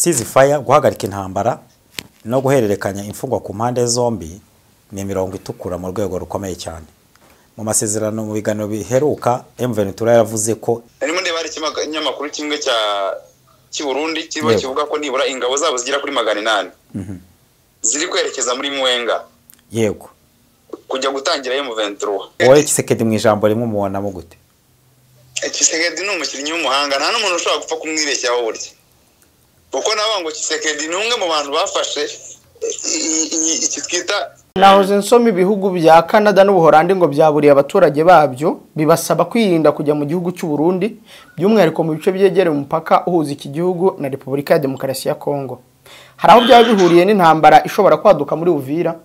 ceasefire guhagarika intambara no guhererekanya imfungwa ku mpande zombi ni imirongo itukura mu rwego rukomeye cyane. Mu masezerano mu biganiro biheruka M23 yaravuze ko arimo ndeba ari kinyamakuru kimwe cya Burundi kivuga ko nibura ingabo zabo zigira kuri 800 ziri kwerekeza muri Mwenga. Yego. Kujya gutangira M23. Wowe Tshisekedi mu ijambo rimwe mubona mu gute? Tshisekedi ni umukinnyi w'umuhanga, nta n'umuntu ushobora gupfa kumwibeshyaho burya. Kuko nabango Tshisekedi ni umwe mu bantu bafashe iki twita nahoze nsoma ibihugu bya Canada n'Ubuholandi ngo byaburiye abaturage babyo bibasaba kwirinda kujya mu gihugu cy'u Burundi by'umwihariko mu bice byegereye umupaka uhuza iki gihugu na Repubulika ya Demokarasi ya Kongo. Hari aho byaba bihuriye n'intambara ishobora kwaduka muri Uvira?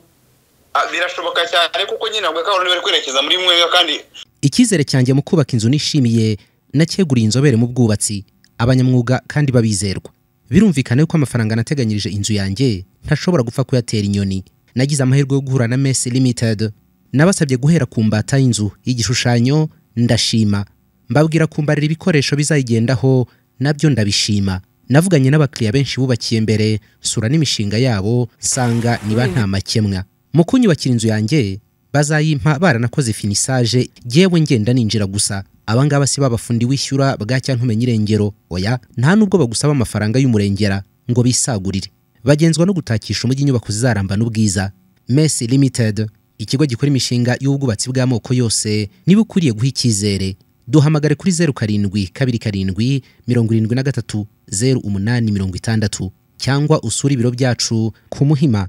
Birashoboka cyane kuko nyine nabwo kandi bari kwerekeza muri Mwenga. Kandi ikizere cyanjye mu kubaka inzu nishimiye nacyeguriye inzobere mu bwubatsi abanyamwuga kandi babizerwa. Birumvikana ko amafaranga nateganyirije inzu yanjye ntashobora gupfa kuyatera inyoni. Nagize amahirwe yo guhura na Messi Limited. Nabasabye guhera ku mbata y'inzu y'igishushanyo ndashima. Mbabwira kumbarira ibikoresho bizayigendaho nabyo ndabishima. Navuganye n'abakiriya benshi bubakiye mbere sura n'imishinga yabo sanga niba nta makemwa. Mu kunyubakira inzu yanjye bazayimpa baranakoze finissage yewe ngenda ninjira gusa. Abangaba si babafundi wishyura bwacya ntumenye irengero. Oya, nta nubwo bagusaba amafaranga y'umurengera ngo bisagurire. Bagenzwa no gutakisha umujyi inyubako zizaramba n'ubwiza. Messi Limited, ikigo gikora imishinga y'ubwubatsi bw'amoko yose. Niba ukuriye guha icyizere, duhamagare kuri 0727 73 0860 cyangwa usura ibiro byacu ku Muhima.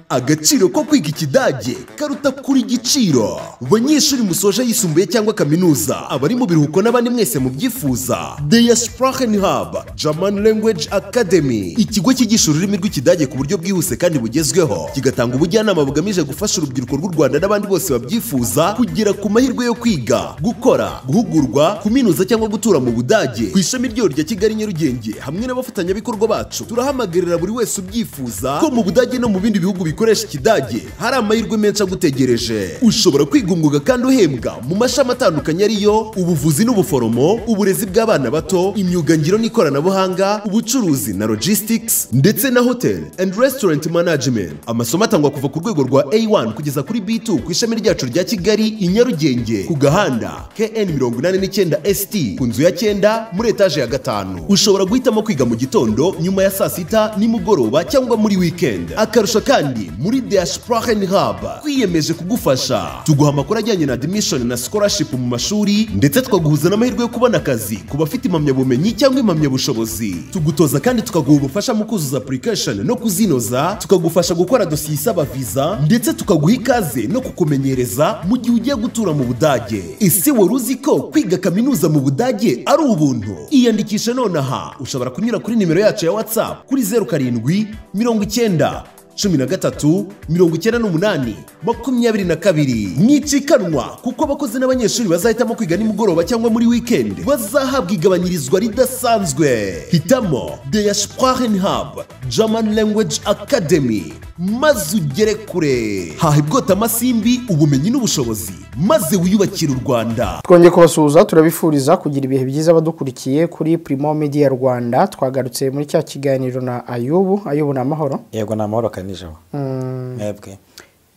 Agaciro ko kwiga ikidage karuta kuri giciro. Banyeshuri musoje yisumbuye cyangwa kaminuza abari mu biruhuko n'abandi mwese mu byifuza, Der Sprachenhub German Language Academy, ikigo cyigisha ururimi rw'ikidage ku buryo bwihuse kandi bugezweho, kigatanga ubujyanama bugamije gufasha urubyiruko rw'u Rwanda n'abandi bose babyifuza kugera ku mahirwe yo kwiga, gukora, guhugurwa, kuminuza cyangwa gutura mu Budage. Ku ishami ryo rya Kigali Nyarugenge hamwe n'abafatanyabikorwa bacu turahamagarira buri wese ubyifuza ko mu Budage no mu bindi bihugu bikoresha ikidage hari amahirwe menshi agutegereje. Ushobora kwiga umwuga kandi uhembwa mu mashami atandukanye ariyo ubuvuzi n'ubuforomo, uburezi bw'abana bato, imyuga ngiro n'ikoranabuhanga, ubucuruzi na logistics ndetse na hotel and restaurant management. Amasomo atangwa kuva ku rwego rwa A1 kugeza kuri B2 ku ishami ryacu rya Kigali i Nyarugenge ku gahanda KN89 ST ku nzu ya 9 muri etage ya 5. Ushobora guhitamo kwiga mu gitondo, nyuma ya saa sita, nimugoroba cyangwa muri weekend. Akarusha kandi muri Der Sprachenhub twiyemeje kugufasha. Tuguha amakuru ajyanye na admission na scholarship mu mashuri ndetse twaguhuza n'amahirwe yo kubona akazi ku bafite impamyabumenyi cyangwa impamyabushobozi. Tugutoza kandi tukaguha ubufasha mu kuzuza application no kuzinoza, tukagufasha gukora dosiye isaba visa ndetse tukaguha ikaze no kukumenyereza mu gihe ugiye gutura mu Budage. Ese wari uzi ko kwiga kaminuza mu Budage ari ubuntu? Iyandikisha nonaha. Ushobora kunyura kuri nimero yacu ya WhatsApp kuri 07 90 13 98 22. Mwicikanwa kuko abakozi n'abanyeshuri bazahitamo kwiga nimugoroba cyangwa muri weekend bazahabwa igabanyirizwa ridasanzwe. Hitamo Der Sprachenhub German Language Academy maze ugere kure. Hahibwota amasimbi, ubumenyi n'ubushobozi maze wiyubakira u Rwanda. Twongeye kubasuhuza, turabifuriza kugira ibihe byiza badukurikiye kuri Primo Media Rwanda. Twagarutse muri cya kiganiro na Ayubu na amahoro. Yego na amahoro kanijabo. Mwebwe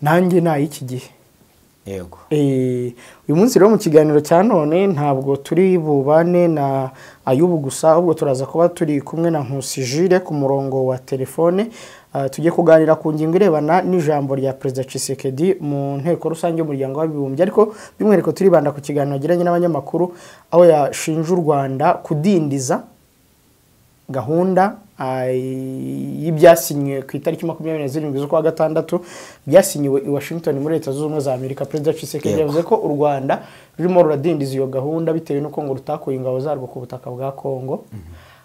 nanjye na iki gihe. Yego. Uyu munsi rero mu kiganiro cya none ntabwo turi bubane na Ayubu gusa, ahubwo turaza kuba turi kumwe na Nkusi Jules ku murongo wa telefone. Tujye kuganira ku ngingo irebana n'ijambo rya Perezida Tshisekedi mu nteko rusange y'umuryango w'abibumbye, ariko by'umwihariko turibanda ku kiganiro giranye n'abanyamakuru aho yashinje u Rwanda kudindiza gahunda y'ibyasinywe ku itariki 27 z'ukwa gatandatu byasinyiwe i Washington muri Leta Zunze Ubumwe za Amerika. Perezida Tshisekedi yavuze ko u Rwanda rurimo ruradindiza iyo gahunda bitewe n'uko ngo rutakuye ingabo zarwo ku butaka bwa Kongo.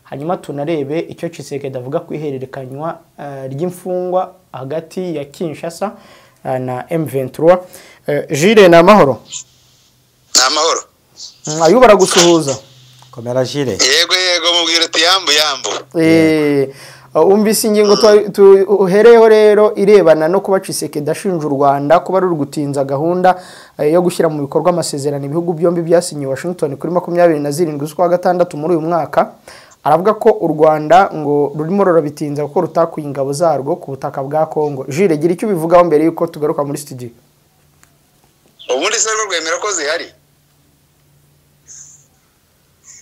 Hanyuma tunarebe icyo Tshisekedi avuga ku ihererekanywa ry'imfungwa hagati ya Kinshasa na M23. Jules na amahoro. Na amahoro. Ayubu aragusuhuza. Komera Jules. Yego mubwira ati yambu. Umvise ingingo tuhereho rero irebana no kuba Tshisekedi ashinja u Rwanda kuba ruri gutinza gahunda yo gushyira mu bikorwa amasezerano ibihugu byombi byasinyiwe Washington kuri 27 z'ukwa gatandatu muri uyu mwaka. aravuga ko u Rwanda ngo rurimo rurabitinza kuko rutakuye ingabo zarwo ku butaka bwa Kongo. Jules, gira icyo ubivugaho mbere yuko tugaruka muri studio. Ubundi se rwo rwemera ko zihari,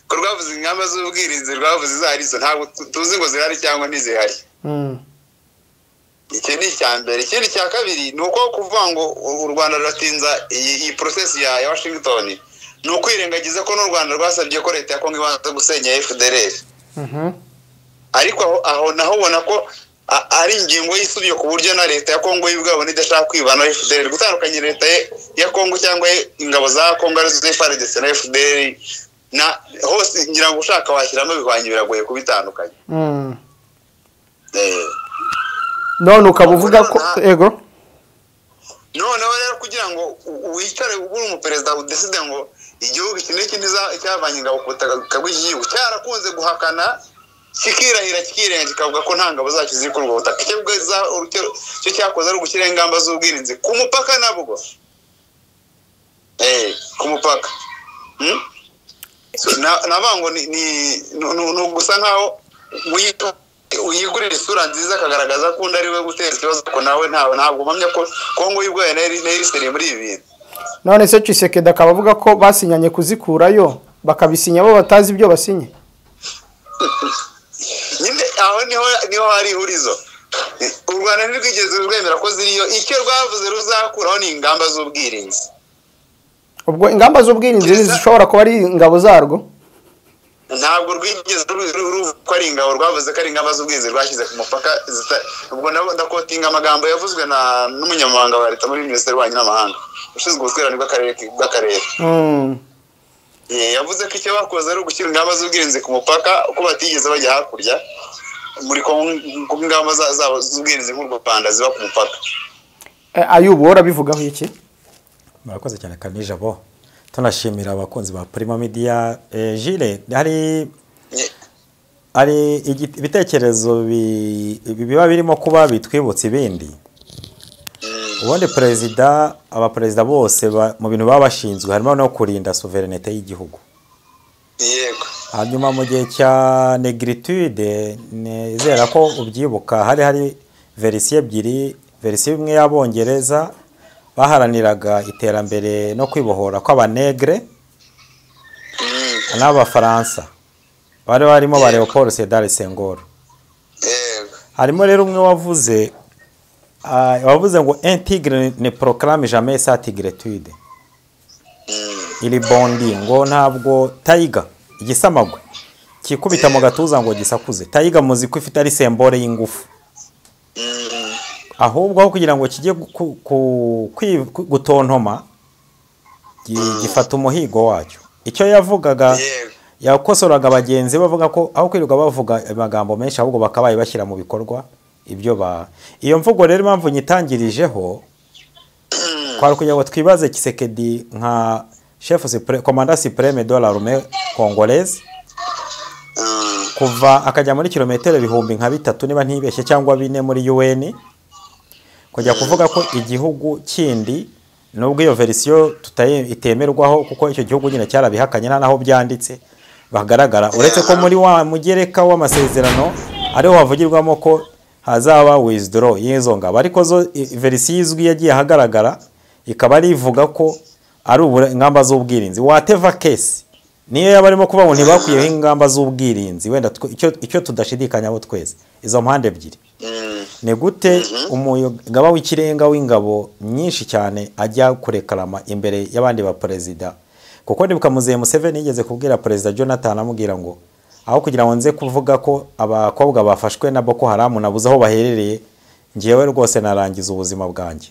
ko rwavuze ingamba z'ubwirinzi, rwavuze zihari, zo ntabwo tuzi ngo zihari cyangwa ntizihari. Iki ni icya mbere. Ikindi cya kabiri ni uko kuvuga ngo u Rwanda ruratinza iyi process ya Washington, ni ukwirengagiza ko n'u Rwanda rwasabye ko leta ya Kongo ibanza gusenya FDLR. Ariko aho naho ubona ko ari ingingo yisubiye ku buryo na leta ya Kongo y'ubwabo nidashaka kwibana FDLR, gutandukanye leta ya Kongo cyangwa ingabo za Kongo arizo FARDC na FDLR na hose ngira ngo ushaka washyiramo bihwanye biragoye kubitandukanya. None ukabuvuga ko ego none rero kugira ngo wicare uri umuperezida udeside ngo igihugu iki n'iki cyavanye ingabo ku butaka bw'igihugu cyarakunze guhakana kikirahira kikirenga kikavuga ko nta ngabo zacyo ziri kuri ubwo butaka, cyo cyakoze ari ugushyira ingamba z'ubwirinzi ku mupaka nabwo ku mupaka. Nabango ni gusa nkaho uyigurira isura nziza akagaragaza ko undi ari we gutera ikibazo, ko nawe ntabwo mpamya ko Kongo y'ubwayo nayo muri ibi bintu. None se Tshisekedi akaba avuga ko basinyanye kuzikurayo bakabisinya bo batazi ibyo basinye. Nyine aho niho hari ihurizo. U Rwanda ntirwigeze rwemera ko ziriyo, icyo rwavuze ruzakuraho ni ingamba z'ubwirinzi. Ubwo ingamba z'ubwirinzi zishobora kuba ari ingabo zarwo? Ntabwo rwigeze ko ari ingabo, rwavuze ko ari ingamba z'ubwirinzi rwashyize ku mupaka. Ubwo ndakotinga amagambo yavuzwe n'umunyamabanga wa leta muri Minisiteri y'Ububanyi n'Amahanga ushinzwe ubutwererane bw'akarere. Yavuze ko icyo bakoze ari ugushyira ingamba z'ubwirinzi ku mupaka, uko batigeze bajya hakurya muri Kongo ingamba zabo z'ubwirinzi nk'u Rwanda ziba ku mupaka. Ayubu urabivugaho iki? Murakoze cyane Kanijabo, tunashimira abakunzi ba Prima Media. Jules, hari ibitekerezo biba birimo kuba bitwibutsa ibindi. Ubundi abaperezida bose mu bintu baba bashinzwe harimo no kurinda sovereignty y'igihugu. Yego. Hanyuma mu gihe cya negritude nezera ko ubyibuka hari verisiyo ebyiri. Verisiyo imwe y'Abongereza baharaniraga iterambere no kwibohora kw'abanegre, n'Abafaransa bari barimo ba Leopold Sédar Senghor. Harimo rero umwe wavuze ngo un tigre ne proclame jamais sa tigritude. Iri bondi ngo ntabwo tayiga igisamagwe kikubita mu gatuza ngo gisakuze. Tayiga muzi ko ifite ari symbole y'ingufu, ahubwo aho kugira ngo kijye gutontoma gifata umuhigo wacyo. Icyo yavugaga yakosoraga bagenzi bavuga ko aho kwirirwa bavuga amagambo menshi ahubwo bakabaye bashyira mu bikorwa ibyo iyo mvugo. Rero impamvu nyitangirijeho kwari kugira ngo twibaze Tshisekedi nka chef commandant supreme de l'armée congolaise, kuva akajya muri kilometero ibihumbi nka 3 niba ntibeshye cyangwa 4 muri UN, kujya kuvuga ko igihugu kindi nubwo iyo verisiyo itemerwaho kuko icyo gihugu nyine cyarabihakanye nta naho byanditse bagaragara, uretse ko muri wa mugereka w'amasezerano ariho havugirwamo ko hazaba withdraw y'izo ngabo, ariko zo verisiyo izwi yagiye ahagaragara ikaba ari ivuga ko ari ingamba z'ubwirinzi. Whatever case niyo yaba arimo kuvuga ngo ntibakwiyeho ingamba z'ubwirinzi, wenda icyo tudashidikanyaho twese izo mpande ebyiri. Ni gute umugaba w'ikirenga w'ingabo nyinshi cyane ajya kurekarama imbere y'abandi ba perezida? Kuko ndibuka Muzeye Museveni yigeze kubwira perezida Jonathan amubwira ngo aho kugira ngo nze kuvuga ko abakobwa bafashwe na Boko Haram nabuze aho baherereye, ngiyewe rwose narangiza ubuzima bwanjye.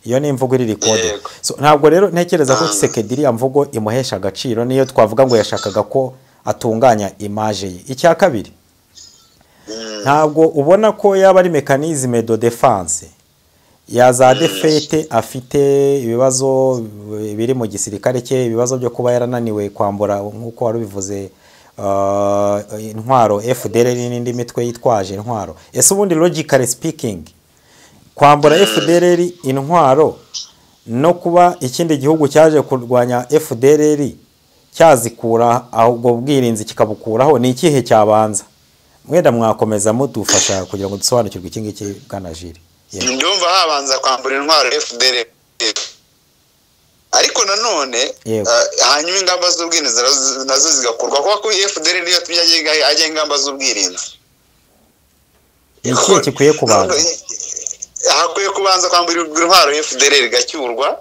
Iyo ni imvugo iri record. So ntabwo rero ntekereza ko Tshisekedi ya mvugo imuhesha agaciro, niyo twavuga ngo yashakaga ko atunganya image ye. Icya kabiri, ntabwo ubona ko yaba ari mechanisme de défense ya za defete afite ibibazo biri mu gisirikare cye, ibibazo byo kuba yarananiwe kwambura nkuko wari bivuze intwaro FDLR n'indi mitwe yitwaje intwaro. Ese ubundi logically speaking kwambura FDLR intwaro no kuba ikindi gihugu cyaje kurwanya FDLR cyazikura ahubwo bwirinzi kikabukuraho ni ikihe cyabanza mwenda mwakomeza mudufasha kugira ngo dusobanukirwe iki ngiki bwana Jire ndumva habanza kwambura intwaro FDL ariko nanone hanyuma ingamba z'ubwirinzi nazo zigakorwa kuko FDL niyo tujya ajya ingamba z'ubwirinzi iki kikwiye kubanza hakwiye kubanza kwambura intwaro FDL gacyurwa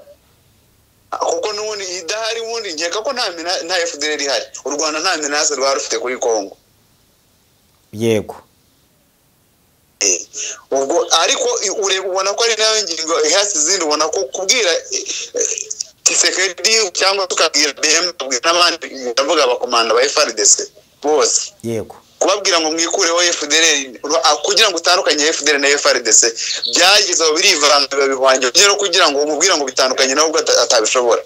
kuko n'ubundi idahari ubundi nkeka ko nta FDL ihari u Rwanda nta menace rwa rufite kuri Kongo yego ubwo ariko ubona ko ari nayo ngingo ihasi izindi ubona ko kubwira Tshisekedi cyangwa tukabwira BM n'abandi ndavuga abakomanda ba FARDC bose yego kubabwira ngo mwikureho FDL kugira ngo utandukanye FDL na FARDC byagize aho birivanga babihwanye kugira ngo umubwira ngo bitandukanye nawe atabishobora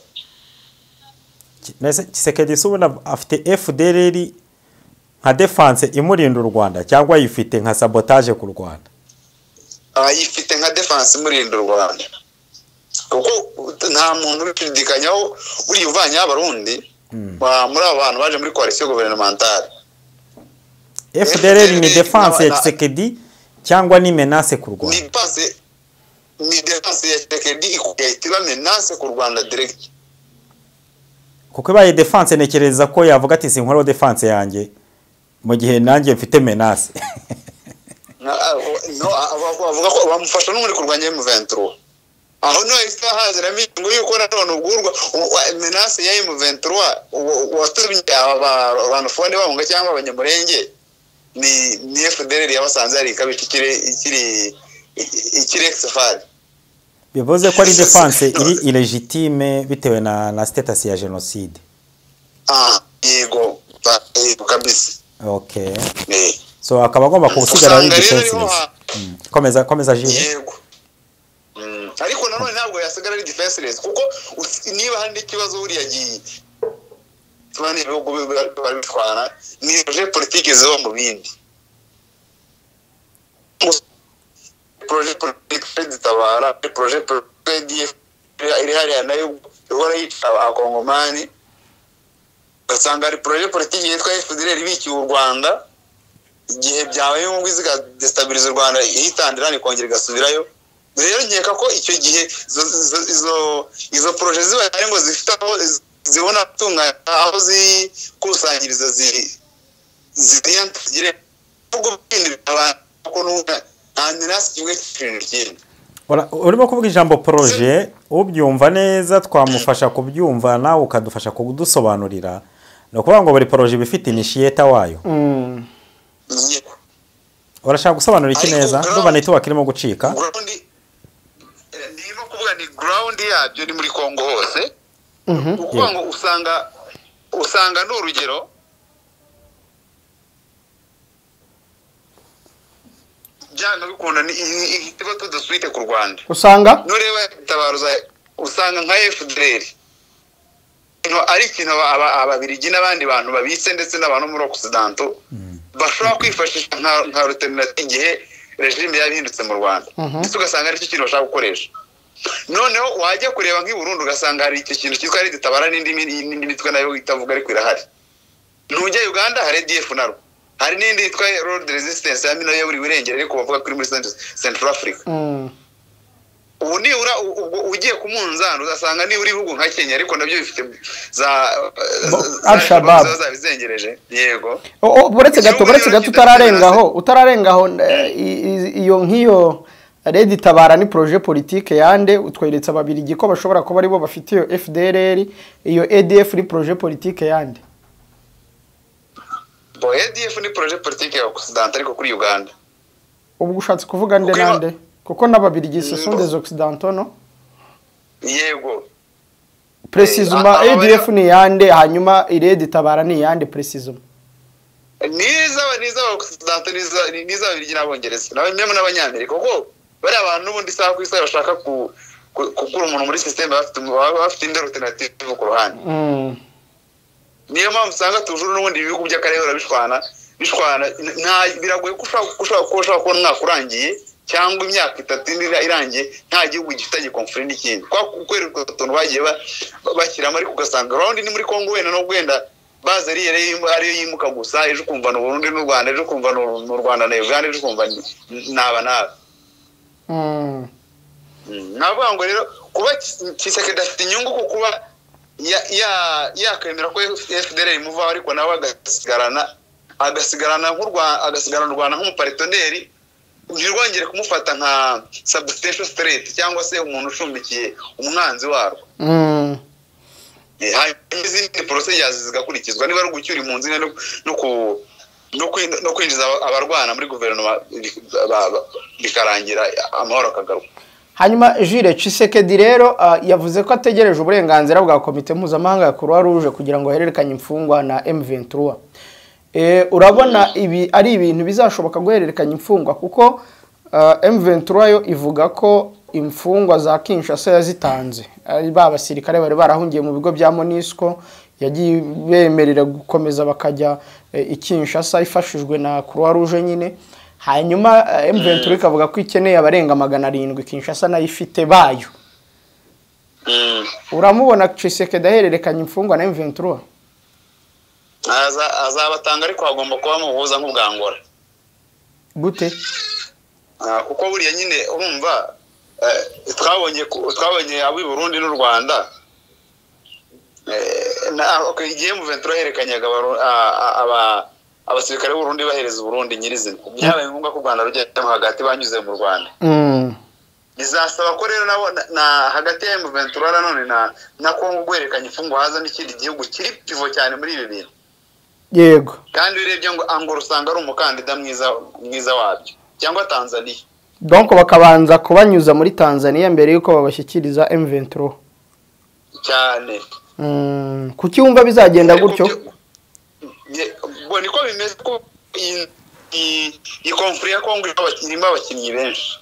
nese Tshisekedi subona afite FDL nka defense imurinda u Rwanda cyangwa yifite nka sabotage ku Rwanda yifite nka defense imurinda u Rwanda kuko nta muntu ubishidikanyaho buri uvanye abarundi muri abo bantu baje muri coalition gouvernementale FDL ni defense ya Tshisekedi cyangwa ni menace ku Rwanda ni defense ya Tshisekedi ikaba menace ku Rwanda direct kuko baye defense nekereza ko yavuga ati sinkora defense yanjye mu gihe nanjye mfite menace no avuga ko bamufasha no muri kurwanya M23 aho no istahazira ngo yuko none ubwurwa menace ya M23 watumye abantu fone bahunga cyangwa abanyamurenge ni FDL yabasanze ari kabikire ikiri exfal bivuze ko ari defense iri illegitime bitewe na status ya genocide yego kabisa okay so akaba agomba kusigara ari defense komeza Jire yego ariko nanone ntabwo yasigara ari defenseless kuko niba hari ikibazo uri yagiye tubane ibihugu babitwara ni projet politique zo mu bindi projet politique ditabara projet politique iri hariya nayo ihora yica abakongomani gasanga ari projet politique yitwa FDL ibiki u Rwanda igihe byabaye ngo iziga destabilize u Rwanda ihitandira ni kongera gasubirayo rero nkeka ko icyo gihe izo projet zibaye ngo zifite aho zibona tunga aho zikusanyiriza ziriyantagire ubwo bindi abantu ko nta menace kimwe cy'ikindi urimo kuvuga ijambo projet ubyumva neza twamufasha kubyumva nawe ukadufasha kudusobanurira no kuvuga ngo buri projet bifite initiator wayo urashaka gusobanura iki neza ndumva nitubaka irimo gucika ndimo kuvuga ni ground yabyo ni muri Kongo hose ukuvuga ngo usanga n'urugero byanga bikunda ni igitego tudaswite ku Rwanda usanga nureba tabaruza usanga nka FDL ari ikintu ababirigi n'abandi bantu babitse ndetse n'abantu muri Occident bashobora kwifashisha nka alternative igihe regime yabihindutse mu Rwanda ugasanga ari cyo kintu bashaka gukoresha noneho wajya kureba nk'i Burundi ugasanga hari icyo kintu cyitwa ari ditabara n'indi mitwe nayo itavuga ariko irahari nujya Uganda hari DF naro hari n'indi yitwa Road Resistance yamino yo buri wirengera ariko bavuga kuri muri Central Africa ubu ni ugiye ku munzano uzasanga ni uri bihugu nka Kenya ariko nabyo bifite za Al-Shabaab zabizengereje yego buretse gato utararengaho iyo nk'iyo Red Tabara ni projet politique yande utweretse ababirigi ko bashobora kuba ari bo bafite iyo FDLR iyo ADF ni projet politique yande ADF ni projet politique ya Occident ariko kuri Uganda ubwo ushatse kuvuga nande kuko n'ababirigi ce sont des occidentaux no yego précisément ADF ni yande hanyuma Red Tabara ni yande précisément niza Occidentaux niza ababirigi n'abongereza n'abanyamerika kuko bari abantu n'ubundi saha ku isi bashaka kukura umuntu muri system bafite indi alternative ku ruhande niyo mpamvu usanga tujuru n'ubundi ibihugu by'akarere bishwana nta biragoye ko ushobora kubona umwaka urangiye cyangwa imyaka 3 irangiye nta gihugu gifitanye konfuri n'ikindi kwa kwereka utuntu bagiye bashyiramo ariko ugasanga round ni muri Kongo wenda no gwenda baza ariyo yimuka gusa ejo kumva no Burundi n'u Rwanda ejo kumva no Rwanda na Uganda ejo kumva naba navuga ngo rero kuba Tshisekedi afite inyungu ku kuba yakemera ko FDLR imuva ariko nawe agasigarana u Rwanda nk'umuparteneri ntirwongere kumufata nka substitution straight cyangwa se umuntu ushumbikiye umwanzi warwo izindi procedures zigakurikizwa niba ari gucyura impunzi no kwinjiza abarwana muri guverinoma bikarangira amahoro akagaruka. Hanyuma Jules Tshisekedi rero yavuze ko ategereje uburenganzira bwa komite mpuzamahanga ya Croix Rouge kugira ngo hererekanye imfungwa na M23. Urabona ibi ari ibintu bizashoboka guhererekanya imfungwa kuko M23 yo ivuga ko imfungwa za Kinshasa yazitanze ba basirikare bari barahungiye mu bigo bya MONUSCO yagiye bemerera gukomeza bakajya Kinshasa ifashijwe na Croix Rouge nyine. Hanyuma M23 ikavuga ko ikeneye abarenga 700 Kinshasa nayo ifite bayo. Uramubona Tshisekedi ahererekanya imfungwa na M23? Azabatanga ariko hagomba kuba muhuza nk'ubwangora. Gute? Kuko buriya nyine urumva twabonye abi Burundi n'u Rwanda igihe M23 herekanyaga abasirikare b'u Burundi bahereza Burundi nyirizina byabaye ngombwa ko Rwanda rujyamo hagati banyuze mu Rwanda. Bizasaba ko rero na hagati ya M23 none na Kongo guherekanya imfungwa haza n'ikindi gihugu kiri pivo cyane muri ibi bintu. Yego. Kandi urebye ngo Angola usanga ari umukandida mwiza wabyo cyangwa Tanzania. Donc bakabanza kubanyuza muri Tanzania mbere yuko babashyikiriza M23. Cyane. Kuki wumva bizagenda gutyo? Niko bimeze ko iyi konfuri ya Kongo irimo abakinnyi benshi.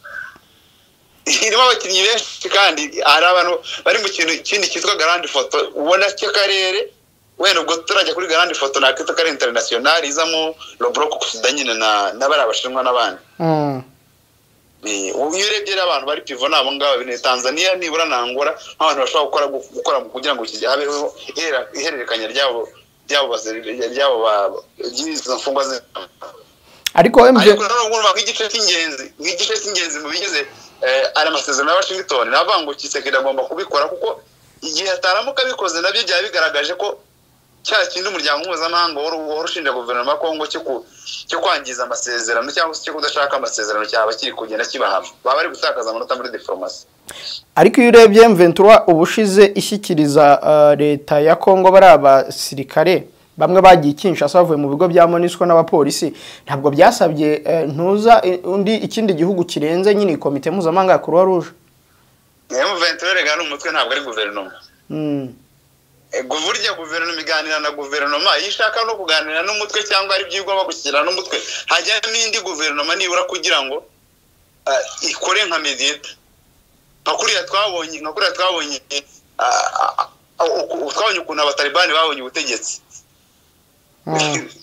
Irimo abakinnyi benshi kandi hari abantu bari mu kindi cyitwa Grande Photo ubona cyo karere wenda ubwo turajya kuri Grande Photo na Kito Kare International izamo le bloc kusudanyine na bari abashinwa n'abandi. Uyirebye abantu bari pivo nabo ngabo bine Tanzania nibura na Angola abantu bashobora gukora kugira ngo kijabeho ihererekanya ryabo mfungwa ze. Ariko nk'igice cy'ingenzi mu bigize ari amasezerano ya Washington navuga ngo Tshisekedi agomba kubikora kuko igihe ataramuka bikoze nabyo byaba bigaragaje ko cya kintu umuryango mpuzamahanga warushinja guverinoma ya Kongo cyo kwangiza amasezerano cyangwa se cyo kudashaka amasezerano cyaba kiri kugenda kibahama baba bari gutakaza amanota muri diplomasi. Ariko iyo urebye M23 ubushize ishyikiriza leta ya Kongo bari abasirikare bamwe bagiye Kinshasa bavuye mu bigo bya MONUSCO n'abapolisi ntabwo byasabye ntuza ikindi gihugu kirenze nyine komite mpuzamahanga ya Croix Rouge. M23 rega n'umutwe ntabwo ari guverinoma. Burya guverinoma iganira na guverinoma yishaka no kuganira n'umutwe cyangwa ari byigomba gushyira n'umutwe hajyamo indi guverinoma nibura kugira ngo ikore nka mediator. Nakuriya twabonye ukuntu abatalibani babonye ubutegetsi.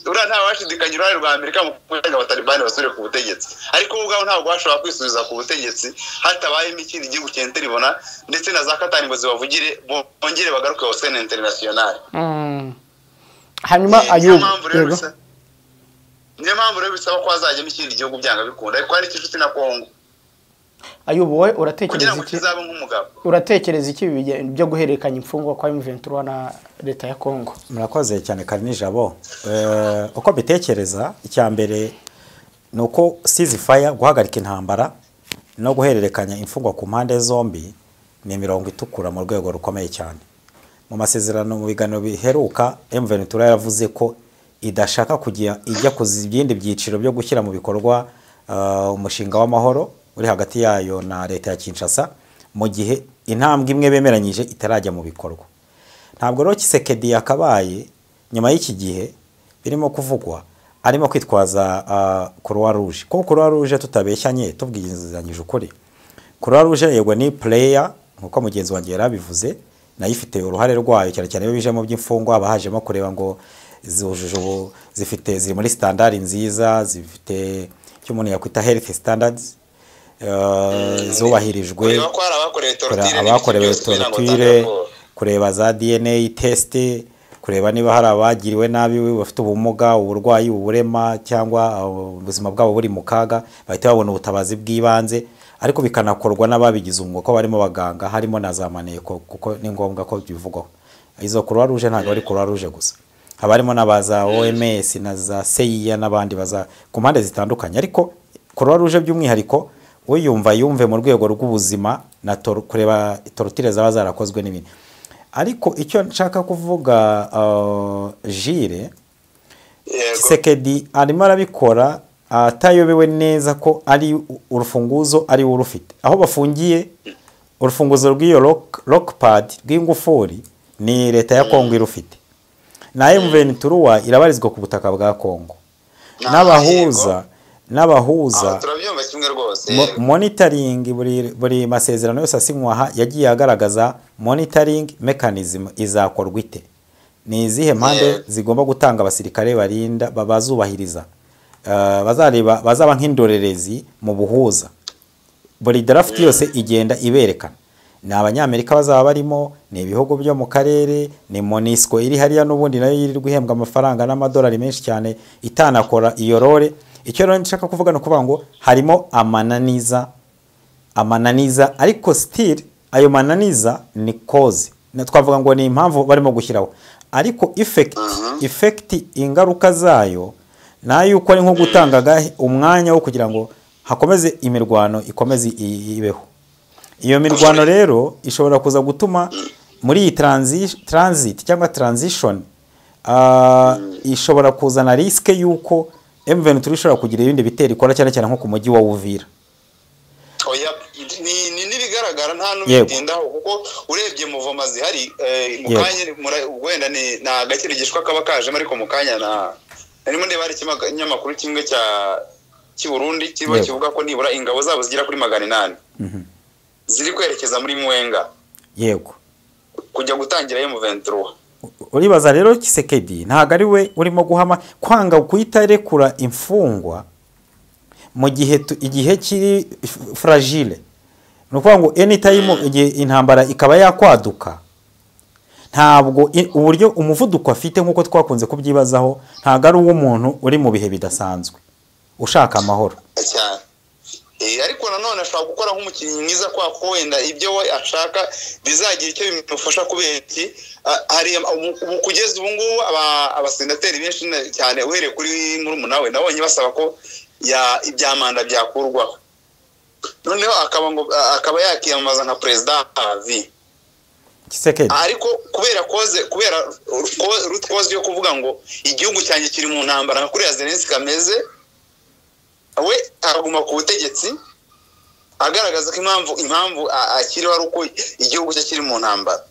Ura nta washidikanya uruhare rwa Amerika mu kugira abatalibani basubire ku butegetsi ariko ubwo ntabwo bashobora kwisubiza ku butegetsi hatabayemo ikindi gihugu cy'enteribona ndetse na za Katani ngo zibavugire bongere bagaruke au Sena International. Hanyuma Ayubu niyo mpamvu rero bisaba ko hazajyamo ikindi gihugu byanga bikunda ariko ari inshuti na Kongo. Ayubu wowe uratekereza iki byo guhererekanya imfungwa kwa M23 na leta ya Kongo? Murakoze cyane Karinijabo. Uko bitekereza icyambere nuko ceasefire guhagarika intambara no guhererekanya imfungwa ku mpande zombi ni mirongo itukura mu rwego rukomeye cyane. Mu masezerano mu biganiro biheruka M23 yaravuze ko idashaka ijya kuzibindi byiciro byo gushyira mu bikorwa umushinga w'amahoro uri hagati yayo na leta ya Kinshasa mu gihe intambwe imwe bemeranyije itarajya mu bikorwa. Ntabwo rero Tshisekedi yakabaye nyuma y'iki gihe birimo kuvugwa arimo kwitwaza Croix Rouge. Ko Croix Rouge tutabeshyanye tubwizanyije ukuri. Croix Rouge yego ni player nkuko mugenzi wanjye yarabivuze nayifite uruhare rwayo cyane cyane iyo bije mu by'imfungwa abahajemo kureba ngo zujuje zifite ziri muri standard nziza zifite cyo umuntu yakwita health standards zubahirijwe, kureba ko hari abakorewe torture, kureba za DNA test, kureba niba hari abagiriwe nabi bafite ubumuga, uburwayi, uburema cyangwa ubuzima bwabo buri mu kaga, bahita babona ubutabazi bw'ibanze, ariko bikanakorwa n'ababigize umwuga ko barimo baganga, harimo na za maneko, kuko ni ngombwa ko bivugwaho. Izo Croix Rouge ntabwo ari Croix Rouge gusa, haba harimo n'abaza OMS na za CIA n'abandi baza ku mpande zitandukanye, ariko Croix Rouge by'umwihariko uyumva yumve mu rwego rw'ubuzima na kureba torture zaba zarakozwe n'ibindi. Ariko icyo nshaka kuvuga Jire, Tshisekedi arimo arabikora atayobewe neza ko ari urufunguzo ari urufite. Aho bafungiye urufunguzo rw'iyo lockpad rw'ingufuri ni leta ya Kongo irufite. Na M23 irabarizwa ku butaka bwa Kongo. N'abahuza turabyumva kimwe rwose. Monitoring buri masezerano yose asinywa yagiye agaragaza monitoring mechanism izakorwa ite, ni izihe mpande zigomba gutanga abasirikare barinda babazubahiriza, bazaba nk'indorerezi mu buhuza. Buri draft yose igenda iberekana, ni abanyamerika bazaba barimo, ni ibihugu byo mu karere, ni MONUSCO iri hariya n'ubundi nayo yirirwa ihembwa amafaranga n'amadolari menshi cyane itanakora iyo role. Icyo rero nshaka kuvuga no kuvuga ngo harimo amananiza, ariko still ayo mananiza ni cause, twavuga ngo ni impamvu barimo gushyiraho, ariko effect ingaruka zayo nayo uko ari nko gutanga umwanya wo kugira ngo hakomeze imirwano ikomeze ibeho. Iyo mirwano rero ishobora kuza gutuma muri iyi transit cyangwa transition ishobora kuzana risk yuko M23 ishobora kugira ibindi bitero ikora cyane cyane nko ku mujyi wa Uvira. Ni bigaragara nta n'ubitindaho, kuko urebye muvoma zihari mu kanya wenda ni agakirigishwa kaba kajemo, ariko mu kanya narimo ndeba ari ikinyamakuru kimwe cy'i Burundi kiba kivuga ko nibura ingabo zabo zigira kuri 800 ziri kwerekeza muri Mwenga kujya gutangira M23. Uribaza rero Tshisekedi ntago ari we urimo guhama kwanga kuyita rekura imfungwa mu igihe kiri fragile, nuko ngo anytime igihe intambara ikaba yakwaduka, ntabwo uburyo umuvuduko afite nkuko twakunze kubyibazaho ntago ari uw'umuntu uri mu bihe bidasanzwe ushaka amahoro. Ariko nanone ashobora gukora nk'umukinnyi mwiza kwa ko wenda ibyo we ashaka bizagira icyo bimufasha, kubera iki hari kugeza ubu ngubu abasenateri benshi cyane uhereye kuri murumuna we nabonye basaba ko ibya manda byakurwaho, noneho akaba yakiyamamaza nka perezida avi Tshisekedi. Ariko kubera root cause yo kuvuga ngo igihugu cyanjye kiri mu ntambara nka kuri Zelensky ameze, we aguma ku butegetsi agaragaza ko impamvu akiriho ari uko igihugu cye kiri mu ntambara.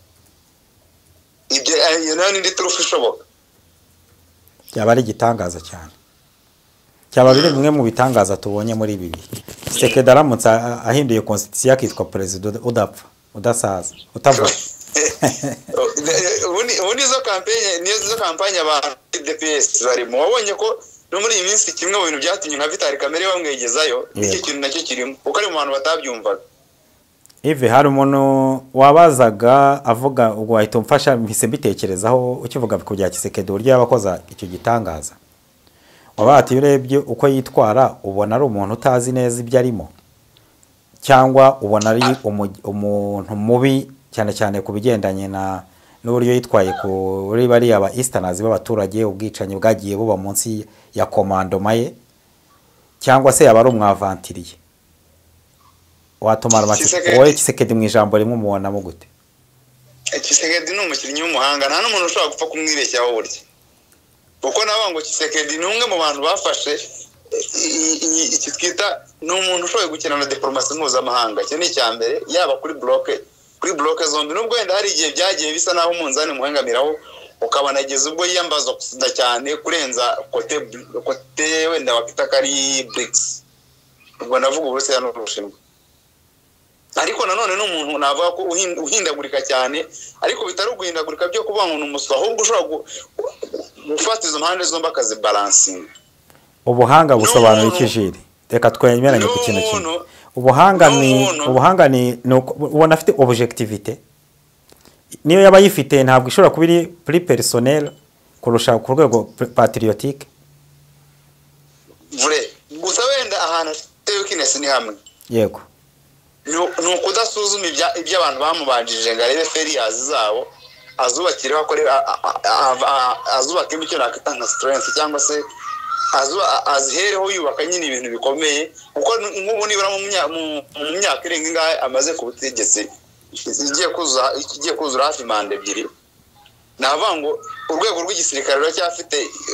Ibyo nayo ndi turufu ishoboka, cyaba ari igitangaza cyane, cyaba biri bimwe mu bitangaza tubonye muri ibi bihe. Tshisekedi aramutse ahinduye constitution akitwa president udapfa udasaza utavuga. Ubundi nizo kampanye aba DPS barimo, wabonye ko no muri iyi minsi kimwe mu bintu byatumye nka Vital Kamerhe bamwegezayo, iki kintu nacyo kirimo kuko ari mu bantu batabyumvaga. Hari umuntu wabazaga avuga ubwo wahita umfasha mpise mbitekerezaho ukivuga ku bya Tshisekedi uburyo yabakoza icyo gitangaza. Wabati urebye uko yitwara ubona ari umuntu utazi neza ibyo arimo, cyangwa ubona ari umuntu mubi cyane cyane ku bigendanye n'uburyo yitwaye kuri bari aba Easterners b'abaturage, ubwicanyi bwagiye buba munsi ya komandoma ye, cyangwa se yaba ari umwavantiriye. Watomara wowe Tshisekedi mu ijambo rimwe umubonamo gute? Tshisekedi ni umukinnyi w'umuhanga, nta n'umuntu ushobora gupfa kumwibeshyaho burya, kuko nabo ngo Tshisekedi ni umwe mu bantu bafashe iki twita ni umuntu ushoboye gukina na diplomasi mpuzamahanga. Icyo ni icya mbere, yaba kuri bloke zombi, nubwo wenda hari igihe byagiye bisa naho umunzani muhengamiraho ukabona ageze ubwo yiyambaza kusinda cyane kurenza kote wenda wakita kari BRICS, ubwo navuga Uburusiya n'Ubushinwa. Ariko nanone n'umuntu navuga ko uhindagurika cyane, ariko bitari uguhindagurika byo kuvuga ngo n'umuswa, ahubwo ushobora gufata izo mpande zombi akazibalansinga. Ubuhanga busobanura iki Jiri? reka twemeranye ku kintu kimwe. Ubuhanga ni ubona afite objectivité, niyo yaba yifite ntabwo ishobora kuba iri plus personnel kurusha ku rwego patriotique. Gusa wenda ahantu afite weakness ni hamwe, yego, ni ukudasuzuma ibyo abantu bamubanjirije ngo arebe failures zabo azubakire azubakemo icyo nakita nka strength, cyangwa se azihereho yubaka nyine ibintu bikomeye, kuko nk'ubu nibura mu myaka irenga ingahe amaze ku butegetsi igiye kuzura hafi manda ebyiri, navuga ngo urwego rw'igisirikare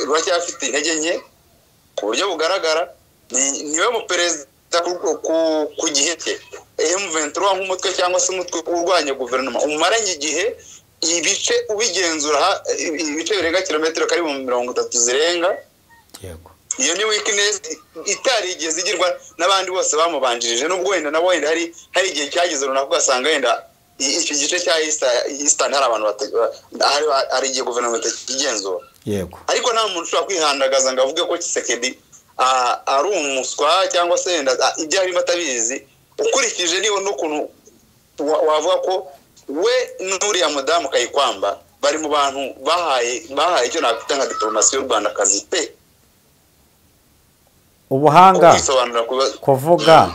ruracyafite intege nke ku buryo bugaragara. Niwe mu perezida ku gihe cye M23 nk'umutwe cyangwa se umutwe urwanya guverinoma umaranye igihe ibice ubigenzura ibice birenga kilometero kari mu 30 zirenga. yego, iyo ni weakness itarigeze igirwa n'abandi bose bamubanjirije, nubwo wenda nabo wenda hari igihe cyageze runaka ugasanga wenda icyo gice cya Eastern hari abantu hari igihe guverinoma itakigenzura. yego, ariko nta muntu ushobora kwihandagaza ngo avuge ko Tshisekedi ari umuswa cyangwa se wenda ibyo arimo atabizi, ukurikije niba n'ukuntu wavuga ko we n'uriya mudamu Kayikwamba bari mu bantu bahaye icyo nakwita nka diplomasi y'u Rwanda kazi pe. ubuhanga kuvuga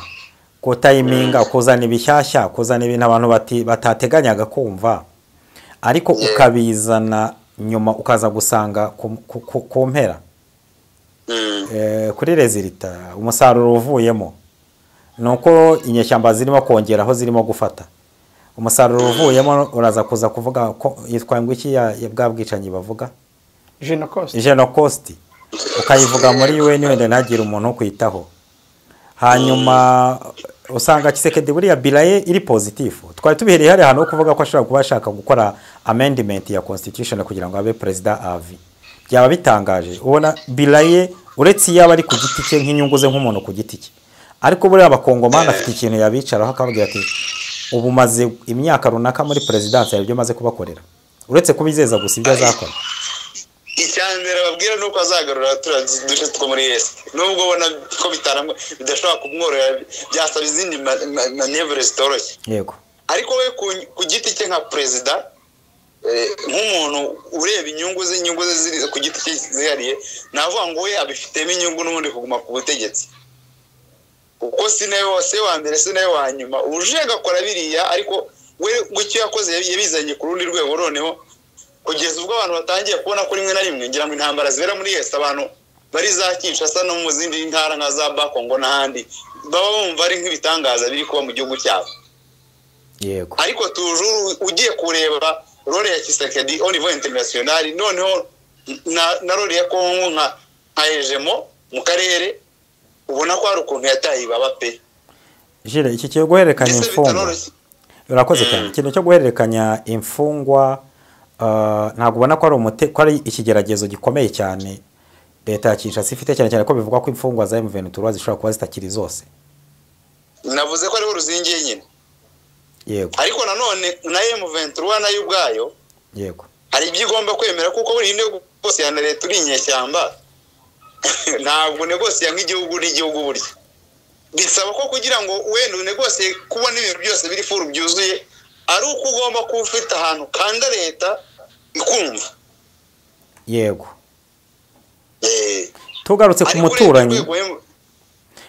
kutayiminga, kuzana ibishyashya, kuzana ibintu abantu batateganyaga kumva, ariko ukabizana nyuma ukaza gusanga ku mpera kuri rezilita umusaruro uvuyemo nuko inyeshyamba zirimo kongera aho zirimo gufata. Umusaruro uvuyemo uraza kuza kuvuga ko yitwa ngo iki ya bwa bwicanyi bavuga Genocost, ukayivuga muri UN wenda ntagire umuntu kwitaho. Hanyuma usanga Tshisekedi buriya bilaye iri positif. Twari tubihereye hari hano kuvuga ko ashobora kuba ashaka gukora amendment ya constitution kugira ngo abe president avi. Byaba bitangaje ubona bilaye uretse yaba ari ku giti cye nk'inyungu ze nk'umuntu ku giti cye, ariko buriya abakongomani afite ikintu yabicaraho akababwira ati ubu maze imyaka runaka muri presidence y'ibyo maze kubakorera, uretse kubizeza gusa ibyo azakora. Icyambere babwira nuko azagarura duce two muri Est, nubwo ubona ko bidashobora kumworera byasaba izindi manevre zitoroshye. Yego, ariko we ku giti cye nka president nk'umuntu ureba inyungu ze ziri ku giti cye zihariye, navuga ngo we abifitemo inyungu n'ubundi kuguma ku butegetsi, kuko sinaye wose wa mbere sinaye wa nyuma uje gakora biriya. Ariko we gucyo yakoze yabizanye ku rundi rwego, noneho kugeza ubwo abantu batangiye kubona ko rimwe na rimwe ngira ngo intambara zibera muri Est abantu bari za Kinshasa no mu zindi ntara nka za Bakongo n'ahandi baba bumva ari nk'ibitangaza biri kuba mu gihugu cyabo. yego, ariko toujours ugiye kureba role ya Tshisekedi au niveau international, noneho na role ya Kongo nka hejemo mu karere, ubona ko hari ukuntu yataye baba pe. Jire, iki cyo guhererekanya imfungwa urakoze cyane. Ikintu cyo guhererekanya imfungwa ntabwo ubona ko ari ikigeragezo gikomeye cyane leta ya Kinshasa ifite, cyane cyane ko bivugwa ko imfungwa za M23 zishobora kuba zitakiri zose. Navuze ko ari uruzingiye nyine. Yego, ariko nanone na M23 nayo ubwayo yego, hari ibyo igomba kwemera, kuko buri negose ya leta uri inyeshyamba ntabwo negose ya nk'igihugu n'igihugu burya bisaba ko kugira ngo wenda negose kubona ibintu byose biri furu byuzuye, ari uko ugomba kuba ufite ahantu kanda leta ikumva. yego. Tugarutse ku muturanyi,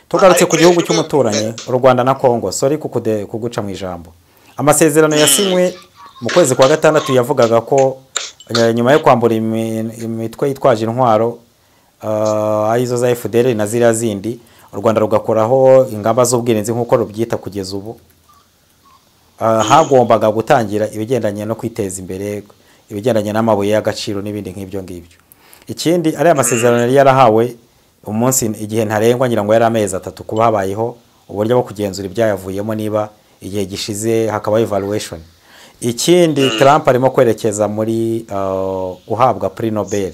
tugarutse ku gihugu cy'umuturanyi u Rwanda na Kongo, sorry kuguca mu ijambo. Amasezerano yasinywe mu kwezi kwa gatandatu yavugaga ko nyuma yo kwambura imitwe yitwaje intwaro aizo za FDL na ziriya zindi, u Rwanda rugakoraho ingamba z'ubwirinzi nk'uko rubyita kugeza ubu, hagombaga gutangira ibigendanye no kwiteza imbere, ibigendanye n'amabuye y'agaciro n'ibindi nk'ibyo ngibyo. Ikindi ari amasezerano yari yarahawe umunsi igihe ntarengwa ngira ngo yari amezi 3 kuba habayeho uburyo bwo kugenzura ibyayavuyemo niba igihe gishize hakaba evaluation. Ikindi Trump arimo kwerekeza muri guhabwa Prix Nobel.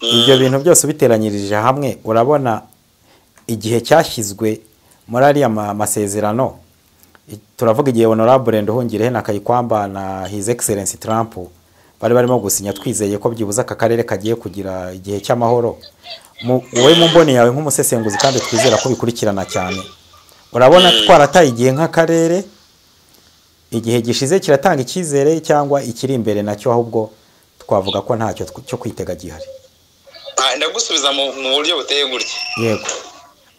Ibyo bintu byose biteranyirije hamwe urabona igihe cyashyizwe muri ari amasezerano, turavuga igihe Honorable Nduhungirehe na Kayikwamba na His Excellency Trump bari barimo gusinya, twizeye ko byibuza aka karere kagiye kugira igihe cy'amahoro. wowe mu mboni yawe nk'umusesenguzi kandi twizera ko bikurikirana cyane, urabona twarataye igihe nk'akarere, igihe gishize kiratanga icyizere cyangwa ikiri imbere nacyo ahubwo twavuga ko ntacyo cyo kwitega gihari? Ndagusubiza mu buryo buteye gutya. Yego.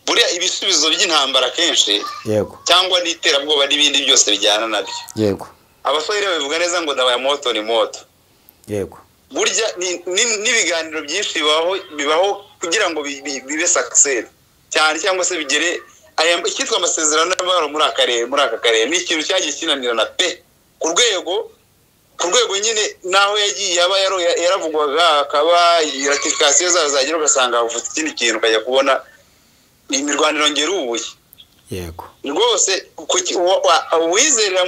Buriya ibisubizo by'intambara kenshi, yego, cyangwa n'iterabwoba n'ibindi byose bijyana nabyo. Yego. Abasore babivuga neza ngo dawa ya moto ni moto. Yego. Burya n'ibiganiro byinshi bibaho kugira ngo bibe success cyane cyangwa se bigere ikitwa amasezerano y'amahoro muri aka karere ni ikintu cyagiye kinanirana pe ku rwego nyine naho yagiye yaba yaravugwaga akaba ratification zazagira ugasanga ufite ikindi kintu ukajya kubona imirwaniro ngerubuye. Yego. Rwose wizerera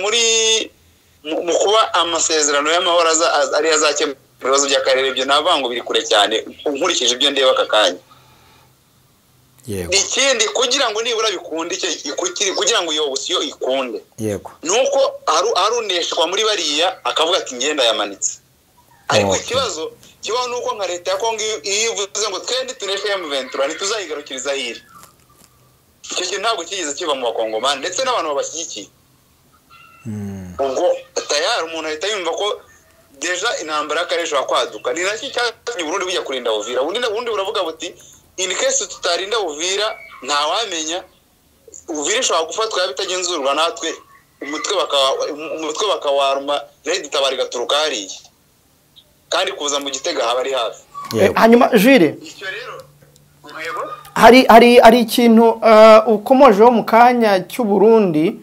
mu kuba amasezerano y'amahoro ari azakemura ibibazo by'akarere, ibyo navango biri kure cyane nkurikije ibyo ndeba aka kanya. Yego. Ikindi kugira ngo nibura bikunde kugira ngo iyo option ikunde. Yego. Nuko aruneshwa muri bariya akavuga ati ngenda yamanitse. Ariko ikibazo kibaho nuko nka leta ya Kongo iyo ivuze ngo twende tuneshe M23 ntituzayigarukiriza hiri. Icyo kintu ntabwo kigeze kiba mu bakongomani ndetse n'abantu babashyigikiye. Ubwo tayari umuntu ahita yumva ko deja intambara y'akarere kwaduka. Ni nacyo cyatumye Burundi bujya kurinda Uvira. Ubundi buravuga buti in case tutarinda Uvira ntawamenya Uvira ishobora gufatwa bitagenzurwa natwe umutwe bakawaruma Red Tabari gaturuka hariya kandi kuza mu Gitega haba ari hafi. Hanyuma Jules, icyo rero yego hari ikintu ukomojeho mu kanya cy'u Burundi,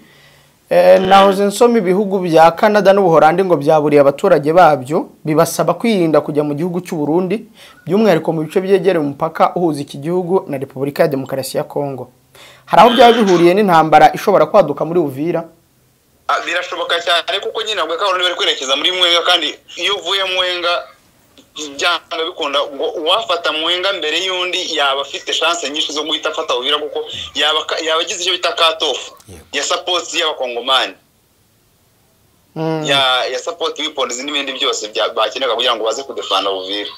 nahoze nsoma ibihugu bya Canada n'Ubuholandi ngo byaburiye abaturage babyo bibasaba kwirinda kujya mu gihugu cy'u Burundi, by'umwihariko mu bice byegereye umupaka uhuza iki gihugu na Repubulika ya Demokarasi ya Kongo. Hari aho byaba bihuriye n'intambara ishobora kwaduka muri Uvira? Birashoboka cyane kuko nyine nabwo kandi bari kwerekeza muri Mwenga, kandi iyo uvuye Mwenga byanga bikunda uwafata Mwenga mbere y'undi yaba afite chance nyinshi zo guhita afata Uvira kuko yaba agize icyo bita cut-off ya support y'abakongomani. Ya support weapons n'ibindi byose bakenera kugira ngo baze kudefana Uvira.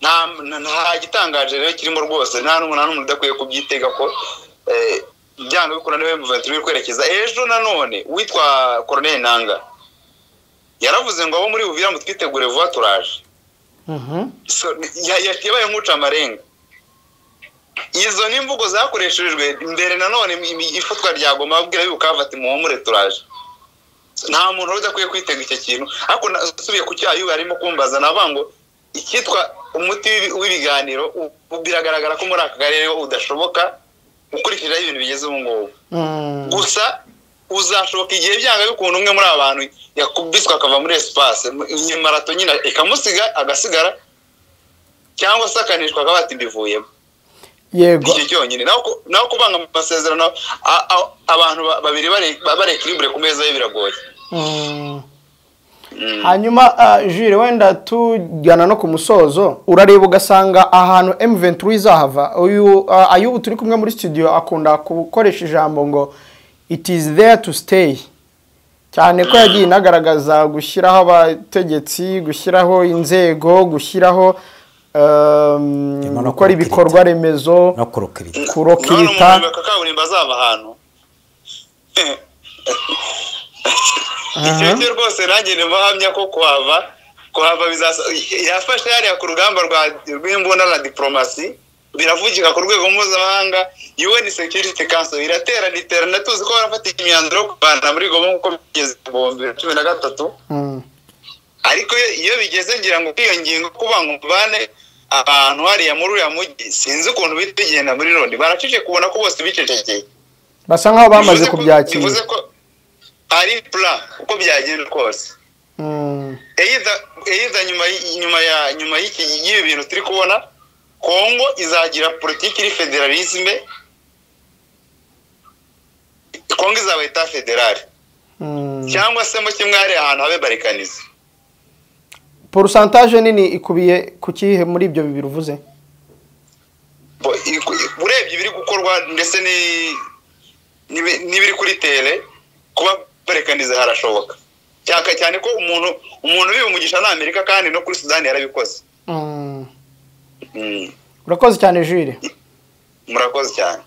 Nta gitangaje rero kirimo rwose, nta n'umuntu udakwiye kubyitega ko byanga bikora niwe M23 kwerekeza. Ejo nanone witwa Colonel Nanga yaravuze ngo abo muri Uvira mutwitegure vuba turaje. So yabaye nk'uca amarenga. Izo nimvugo zakoreshejwe mbere nanone ifatwa rya Goma babwira yuko avati muhumure turaje. Nta muntu udakwiye kwitega icyo kintu. Ariko nasubiye ku cyayo arimo kumbaza nabango ikitwa umuti w'ibiganiro biragaragara ko muri aka karere udashoboka ukurikira ibintu bigeze ubu ngubu. Gusa uzashoboka igihe byanga bikunda umwe muri abantu yakubiswa akava muri espace marato nyine ikamusiga agasigara cyangwa se akanishwa akabati mbivuyemo. Yego. Iki cyonyine naho kubanga amasezerano abantu babiri bare equilibre ku meza ye biragoye. Hanyuma Jules, wenda tujyana no ku musozo, urareba ugasanga ahantu M23 izahava. Uyu Ayubu turi kumwe muri studio akunda gukoresha ijambo ngo it is there to stay, cyane ko yagiye inagaragaza gushyiraho abategetsi, gushyiraho inzego, gushyiraho gukora ibikorwa remezo no kurokirita. Kaburimbo azava ahantu icyo rwose nanjye nibahamya ko kuhava yafashe hariya ku rugamba rw'imbunda na diplomasi biravugika ku rwego mpuzamahanga. UN Security Council iterana tuzi ko barafata imyanzuro yo kuvana muri Goma nk'uko bigeze mu 2013. Ariko iyo bigeze ngira ngo iyo ngingo kuba ngo mvane abantu hariya muri uriya mujyi sinzi ukuntu bitegenda muri Londres baracece kubona ko bose bicecekeye basa nkaho bamaze kubyakira. Bivuze ko ari plan uko byagenda kose. Nyuma y'iki bintu turi kubona Kongo izagira politiki iri federalisme. Kongo izaba ita federal cyangwa se mu kimwe hari ahantu habe barikanize. Pourcentage nini ikubiye ku kihe muri ibyo bibiri uvuze? Urebye biri gukorwa ndetse n'ibiri kuri tele kuba barekanize harashoboka cyane ko umuntu biba umugisha na Amerika kandi no kuri Sudani yarabikoze. urakoze cyane Jules. murakoze cyane.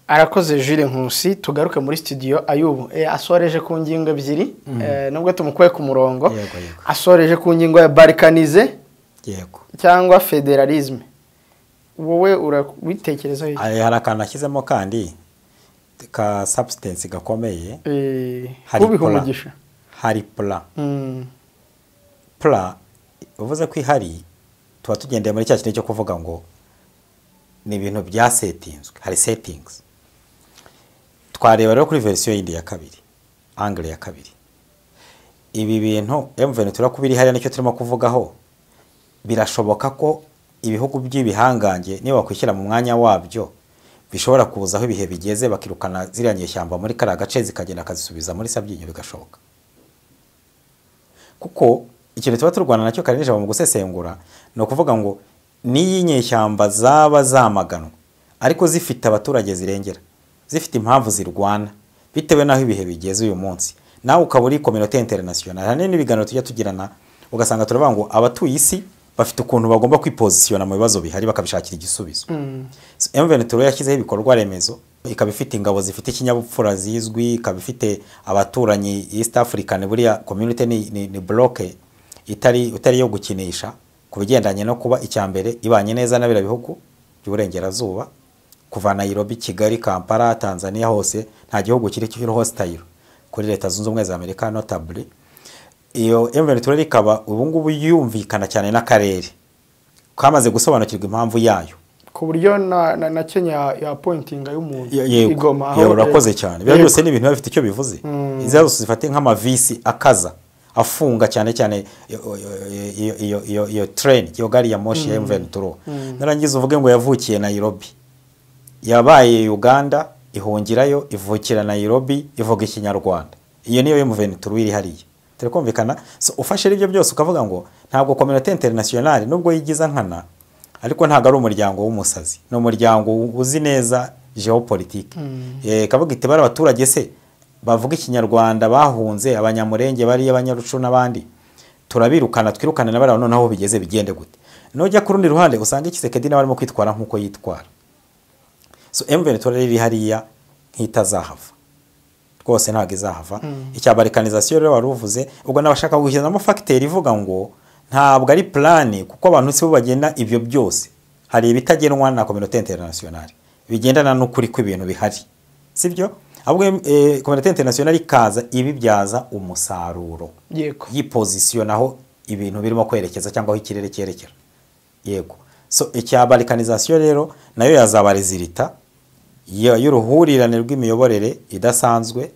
Arakoze Jules Nkusi. Tugaruke muri studio. Ayubu asoreje ku ngingo ebyiri nubwo tumukuye ku murongo. Asoreje ku ngingo ya balkanize cyangwa federalisme. Wowe urabitekerezaho iki? Hari akantu ashyizemo kandi ka substance gakomeye. Kubihumugisha. Hari plan. Plan uvuze ko ihari tuba tugendeye muri cya kintu cyo kuvuga ngo ni ibintu bya settings, hari settings. Twareba rero kuri version yindi ya kabiri, angle ya kabiri. Ibi bintu M23 kubiri hari nicyo turimo kuvugaho. Birashoboka ko ibihugu by'ibihangange niba bakwishyira mu mwanya wabyo bishobora kuzaho ibihe bigeze bakirukana ziriya nyeshyamba muri kara gace zikagenda kazisubiza muri Sabyinyo bigashoboka. Kuko ikintu tuba turwana nacyo karinije mu gusesengura no kuvuga ngo niyi nyeshyamba zaba zamaganwa ariko zifite abaturage zirengera, zifite impamvu zirwana bitewe naho ibihe bigeze uyu munsi. Nawe ukaburi community international hane n'ibiganiro tujya tugirana ugasanga turavuga ngo abatuye isi bafite ukuntu bagomba kwipositiona mu bibazo bihari bakabishakira igisubizo. M23 yashyizeho ibikorwa remezo, ikabifite ingabo zifite ikinyabupfura zizwi, ikabifite abaturanyi East African buriya community ni block itari yo gukinisha kubigendanye no kuba icyambere ibanye neza n'abira bihugu by'uburengerazuba kuva Nairobi, Kigali, Kampala, Tanzania hose nta gihugu kiri kiri hostile kuri leta zunze ubumwe za Amerika notably. Iyo M23 ikaba ubungubu yumvikana cyane n'akarere kamaze gusobanukirwa impamvu yayo ku buryo na Kenya ya pointinga y'umuntu igoma aho urakoze cyane. Bya byose ni ibintu bifite icyo bivuze. Izo zifate nk'amavisi akaza afunga cyane cyane iyo train iyo gari ya moshi ya M23. Narangiza uvuge ngo yavukiye Nairobi, yabaye Uganda, ihungirayo, ivukira Nairobi, ivuga ikinyarwanda. Iyo niyo M23 iri hariya. Telekomvikana. So ufashe ibyo byose ukavuga ngo ntabwo community international nubwo yigiza nkana ariko ntago ari umuryango w'umusazi, no umuryango uzi neza geopolitique. Kavuga ite bara abaturage se bavuga ikinyarwanda bahunze abanyamurenge bari abanyarucu nabandi turabirukana twirukana nabara none aho bigeze bigende gute. Nojya ku rundi ruhande usanga Kisekedi nabarimo kwitwara nkuko yitwara. So M23 riri hariya nkitazahava rwose ntago izahava. Icya balkanization rero waruvuze ubwo nabashaka gushyiramo facteur ivuga ngo ntabwo ari plan kuko abantu si bo bagenda ibyo byose. Hari ibitagenwa na community international bigendana n'ukuri kw'ibintu bihari, sibyo? Ahubwo community international ikaza ibibyaza umusaruro yipositionaho ibintu birimo kwerekeza cyangwa aho ikirere cyerekera. Yego. So icya balkanization rero nayo yazabarizirita y'uruhurirane rw'imiyoborere idasanzwe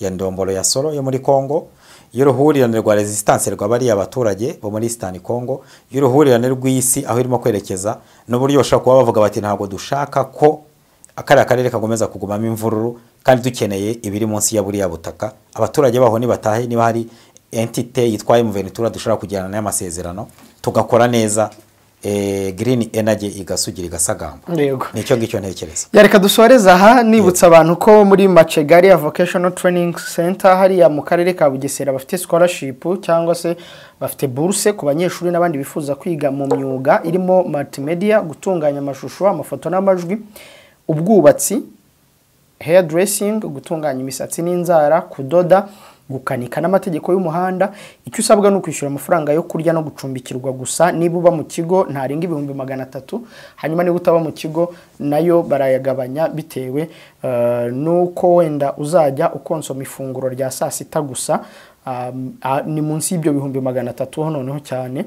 ya Ndombolo ya Soro yo muri Kongo, y'uruhurirane rwa resistance rw'abari abaturage bo muri Eastern Congo, y'uruhurirane rw'isi aho irimo kwerekeza n'uburyo bashaka kuba bavuga bati ntabwo dushaka ko akarere kagomeza kugumamo imvururu kandi dukeneye ibiri munsi ya buriya butaka. Abaturage baho ni batahe niba hari entity yitwaye M23 dushobora kugirana n'amasezerano tugakora neza green energy igasugira igasagamba. Nicyo ngicyo ntekereza. Yareka dusoreza aha nibutsa abantu ko muri Machegari Vocational Training Center hari ya mu karere ka Bugesera bafite scholarship cyangwa se bafite bourse ku banyeshuri n'abandi bifuza kwiga mu myuga irimo multimedia, gutunganya amashusho, amafoto n'amajwi, ubwubatsi, hairdressing, gutunganya imisatsi n'inzara, kudoda, gukanika n'amategeko y'umuhanda. Icyo usabwa no kwishyura amafaranga yo kurya no gucumbikirwa gusa. Niba uba mu kigo ntarenga 300, hanyuma niba utaba mu kigo nayo barayagabanya bitewe nuko wenda uzajya ukonsoma ifunguro rya saa sita gusa. Ni munsi y'ibyo 300 noneho cyane.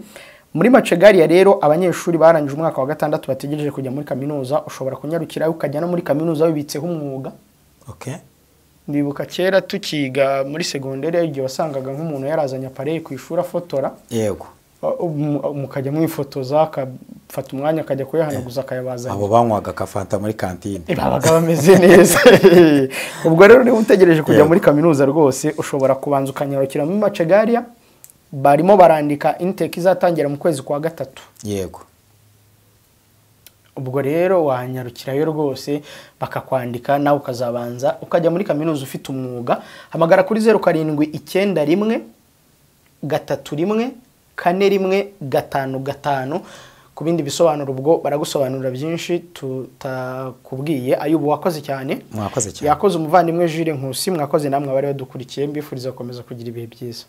Muri Machegari rero abanyeshuri barangije umwaka wa 6 bategereje kujya muri kaminuza ushobora kunyarukira ukajya no muri kaminuza wibitseho umwuga. Ndibuka kera tukiga muri secondaire igihe wasangaga nk'umuntu yarazanya appareil ku ishuri afotora. Yego. Mukajya mwifotoza akafata umwanya akajya kuyahanaguza akayabazanya. Abo banywaga kafanta muri kantine. Babaga bameze neza. Ubwo rero niba utegereje kujya muri kaminuza rwose ushobora kubanza ukanyarukira muri Machegari. Barimo barandika intake izatangira mu kwezi kwa 3. Yego. Ubwo rero wanyarukirayo rwose bakakwandika nawe ukazabanza ukajya muri kaminuza ufite umwuga. Hamagara kuri 0791 31 41 55 ku bindi bisobanuro ubwo baragusobanurira byinshi tutakubwiye. Ayubu wakoze cyane. Mwakoze cyane. Yakoze umuvandimwe Jules Nkusi, mwakoze namwe abari badukurikiye, mbifuriza gukomeza kugira ibihe byiza.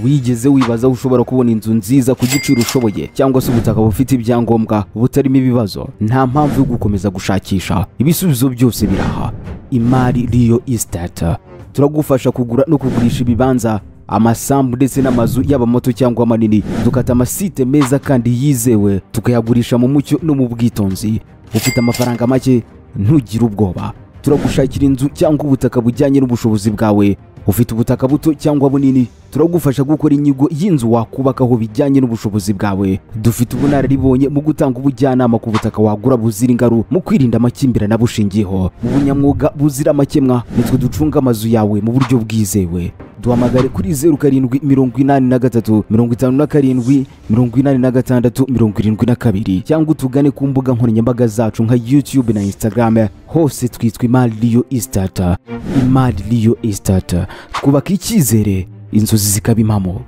Wigeze wibaza ushobora kubona inzu nziza ku giciro ushoboye cyangwa se ubutaka bufite ibyangombwa butarimo ibibazo? Nta mpamvu yo gukomeza gushakisha, ibisubizo byose biraha. Imari Real Estate turagufasha kugura no kugurisha ibibanza, amasambu ndetse n'amazu yaba mato cyangwa manini. Dukata amasite meza kandi yizewe, tukayagurisha mu mucyo no mu bwitonzi. Ufite amafaranga make ntugire ubwoba, turagushakira inzu cyangwa ubutaka bujyanye n'ubushobozi bwawe. Ufite ubutaka buto cyangwa bunini, turagufasha gukora inyigo y'inzu wakubakaho bijyanye n'ubushobozi bwawe. Dufite ubunararibonye mu gutanga ubujyanama ku butaka wagura buzira ingaru, mu kwirinda amakimbirane abushingiyeho. Mu bunyamwuga buzira amakemwa, nitwe ducunga amazu yawe mu buryo bwizewe. Duhamagare kuri 0783 57 86 72 cyangwa utugane ku mbuga nkoranyambaga zacu nka YouTube na Instagram, hose twitwa Imari Real Estate. Imari Real Estate, twubaka icyizere, inzozi zikaba impamo.